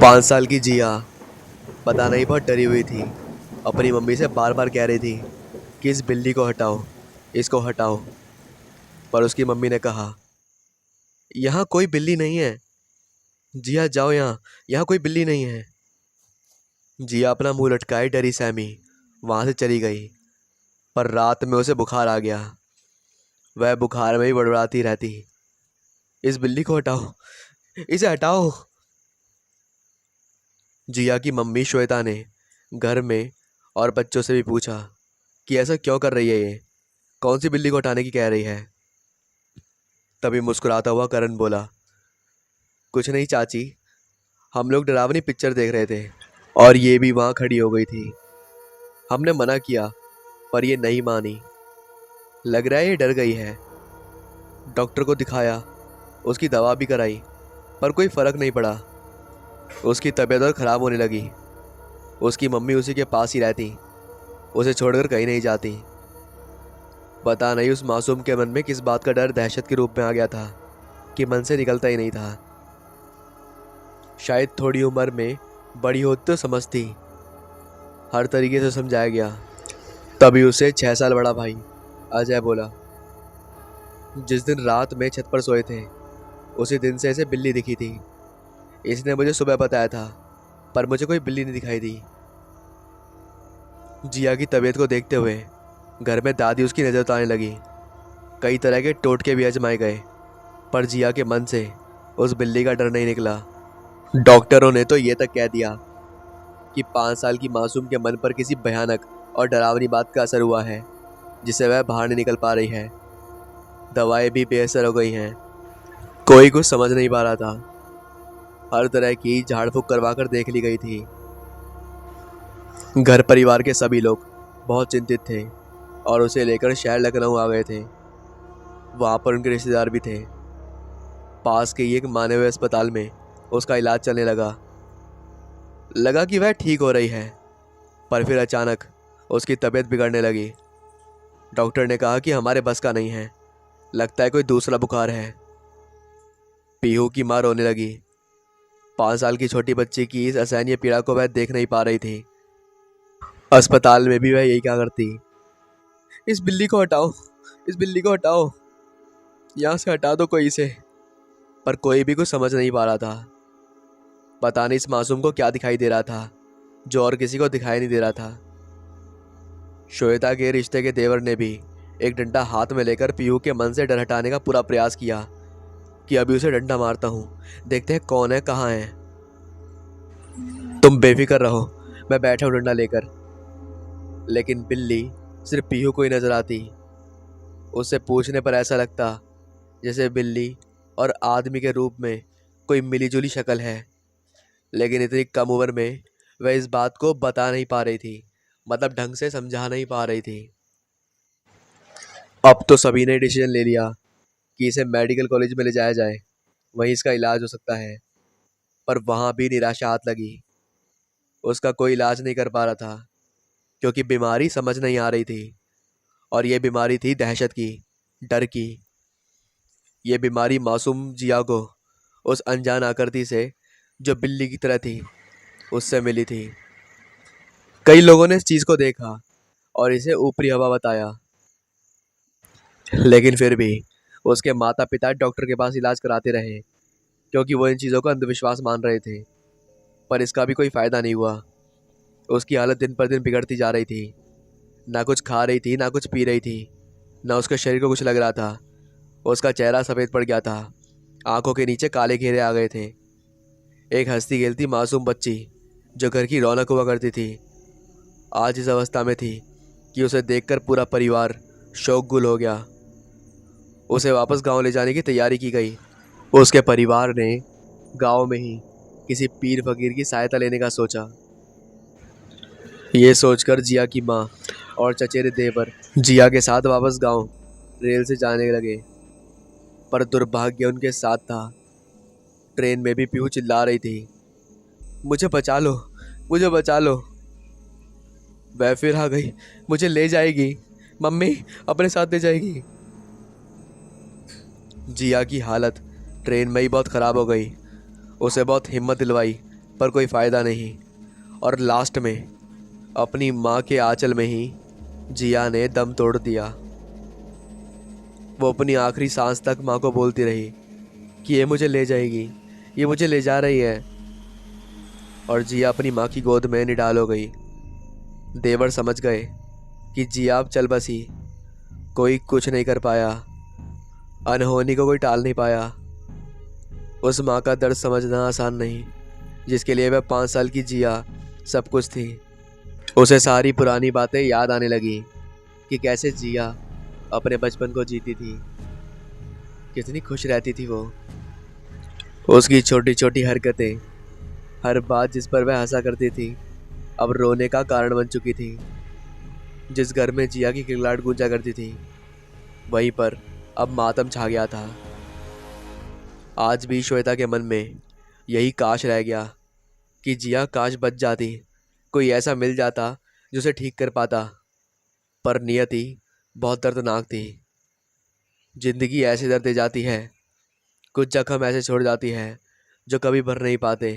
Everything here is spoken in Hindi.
5 साल की जिया पता नहीं बहुत डरी हुई थी। अपनी मम्मी से बार बार कह रही थी कि इस बिल्ली को हटाओ, इसको हटाओ। पर उसकी मम्मी ने कहा, यहाँ कोई बिल्ली नहीं है। जिया जाओ, यहाँ यहाँ कोई बिल्ली नहीं है। जिया अपना मुंह लटकाए डरी सहमी वहां से चली गई। पर रात में उसे बुखार आ गया। वह बुखार में ही बड़बड़ाती रहती, इस बिल्ली को हटाओ, इसे हटाओ। जिया की मम्मी श्वेता ने घर में और बच्चों से भी पूछा कि ऐसा क्यों कर रही है ये, कौन सी बिल्ली को हटाने की कह रही है। तभी मुस्कुराता हुआ करण बोला, कुछ नहीं चाची, हम लोग डरावनी पिक्चर देख रहे थे और ये भी वहाँ खड़ी हो गई थी। हमने मना किया पर ये नहीं मानी। लग रहा है ये डर गई है। डॉक्टर को दिखाया, उसकी दवा भी कराई, पर कोई फर्क नहीं पड़ा। उसकी तबीयत और ख़राब होने लगी। उसकी मम्मी उसी के पास ही रहती, उसे छोड़कर कहीं नहीं जाती। पता नहीं उस मासूम के मन में किस बात का डर दहशत के रूप में आ गया था कि मन से निकलता ही नहीं था। शायद थोड़ी उम्र में बड़ी होती तो समझती। हर तरीके से समझाया गया। तभी उसे 6 साल बड़ा भाई अजय बोला, जिस दिन रात में छत पर सोए थे उसी दिन से इसे बिल्ली दिखी थी। इसने मुझे सुबह बताया था, पर मुझे कोई बिल्ली नहीं दिखाई दी। जिया की तबीयत को देखते हुए घर में दादी उसकी नज़र उतारने लगी। कई तरह के टोटके भी आजमाए गए, पर जिया के मन से उस बिल्ली का डर नहीं निकला। डॉक्टरों ने तो ये तक कह दिया कि 5 साल की मासूम के मन पर किसी भयानक और डरावनी बात का असर हुआ है, जिससे वह बाहर नहीं निकल पा रही है। दवाएं भी बेअसर हो गई हैं। कोई कुछ समझ नहीं पा रहा था। हर तरह की झाड़ फूक करवा कर देख ली गई थी। घर परिवार के सभी लोग बहुत चिंतित थे और उसे लेकर शहर लखनऊ आ गए थे। वहाँ पर उनके रिश्तेदार भी थे। पास के ही एक माने हुए अस्पताल में उसका इलाज चलने लगा कि वह ठीक हो रही है, पर फिर अचानक उसकी तबीयत बिगड़ने लगी। डॉक्टर ने कहा कि हमारे बस का नहीं है, लगता है कोई दूसरा बुखार है। पीहू की मां रोने लगी। 5 साल की छोटी बच्ची की इस असहनीय पीड़ा को वह देख नहीं पा रही थी। अस्पताल में भी वह यही क्या करती, इस बिल्ली को हटाओ, इस बिल्ली को हटाओ, यहाँ से हटा दो कोई इसे। पर कोई भी कुछ समझ नहीं पा रहा था। पता नहीं इस मासूम को क्या दिखाई दे रहा था जो और किसी को दिखाई नहीं दे रहा था। श्वेता के रिश्ते के देवर ने भी एक डंडा हाथ में लेकर पीहू के मन से डर हटाने का पूरा प्रयास किया कि अभी उसे डंडा मारता हूँ, देखते हैं कौन है, कहाँ है। तुम बेफिक्र रहो, मैं बैठा हूँ डंडा लेकर। लेकिन बिल्ली सिर्फ पीहू को ही नजर आती। उससे पूछने पर ऐसा लगता जैसे बिल्ली और आदमी के रूप में कोई मिलीजुली शक्ल है, लेकिन इतनी कम उम्र में वह इस बात को बता नहीं पा रही थी, मतलब ढंग से समझा नहीं पा रही थी। अब तो सभी ने डिसीजन ले लिया कि इसे मेडिकल कॉलेज में ले जाया जाए, वहीं इसका इलाज हो सकता है। पर वहाँ भी निराशा हाथ लगी। उसका कोई इलाज नहीं कर पा रहा था, क्योंकि बीमारी समझ नहीं आ रही थी। और ये बीमारी थी दहशत की, डर की। ये बीमारी मासूम जिया को उस अनजान आकृति से जो बिल्ली की तरह थी उससे मिली थी। कई लोगों ने इस चीज़ को देखा और इसे ऊपरी हवा बताया, लेकिन फिर भी उसके माता पिता डॉक्टर के पास इलाज कराते रहे, क्योंकि वो इन चीज़ों को अंधविश्वास मान रहे थे। पर इसका भी कोई फ़ायदा नहीं हुआ। उसकी हालत दिन पर दिन बिगड़ती जा रही थी। ना कुछ खा रही थी, ना कुछ पी रही थी, ना उसके शरीर को कुछ लग रहा था। उसका चेहरा सफ़ेद पड़ गया था, आंखों के नीचे काले घेरे आ गए थे। एक हंसती खेलती मासूम बच्ची जो घर की रौनक हुआ करती थी, आज इस अवस्था में थी कि उसे देखकर पूरा परिवार शोकगुल हो गया। उसे वापस गांव ले जाने की तैयारी की गई। उसके परिवार ने गांव में ही किसी पीर फकीर की सहायता लेने का सोचा। ये सोचकर जिया की माँ और चचेरे देवर जिया के साथ वापस गांव रेल से जाने लगे। पर दुर्भाग्य उनके साथ था। ट्रेन में भी पीहू चिल्ला रही थी, मुझे बचा लो, मुझे बचा लो। वह फिर आ गई, मुझे ले जाएगी, मम्मी अपने साथ ले जाएगी। जिया की हालत ट्रेन में ही बहुत ख़राब हो गई। उसे बहुत हिम्मत दिलवाई पर कोई फ़ायदा नहीं। और लास्ट में अपनी माँ के आंचल में ही जिया ने दम तोड़ दिया। वो अपनी आखिरी सांस तक माँ को बोलती रही कि ये मुझे ले जाएगी, ये मुझे ले जा रही है। और जिया अपनी माँ की गोद में निडाल हो गई। देवर समझ गए कि जिया अब चल बसी, कोई कुछ नहीं कर पाया, अनहोनी को कोई टाल नहीं पाया। उस माँ का दर्द समझना आसान नहीं, जिसके लिए वह 5 साल की जिया सब कुछ थी। उसे सारी पुरानी बातें याद आने लगी कि कैसे जिया अपने बचपन को जीती थी, कितनी खुश रहती थी वो। उसकी छोटी छोटी हरकतें, हर बात जिस पर वह हंसा करती थी, अब रोने का कारण बन चुकी थी। जिस घर में जिया की किलकाट गूंजा करती थी, वहीं पर अब मातम छा गया था। आज भी श्वेता के मन में यही काश रह गया कि जिया काश बच जाती, कोई ऐसा मिल जाता जो उसे ठीक कर पाता। पर नियति बहुत दर्दनाक थी। जिंदगी ऐसे दर्द दे जाती है, कुछ जख्म ऐसे छोड़ जाती है जो कभी भर नहीं पाते।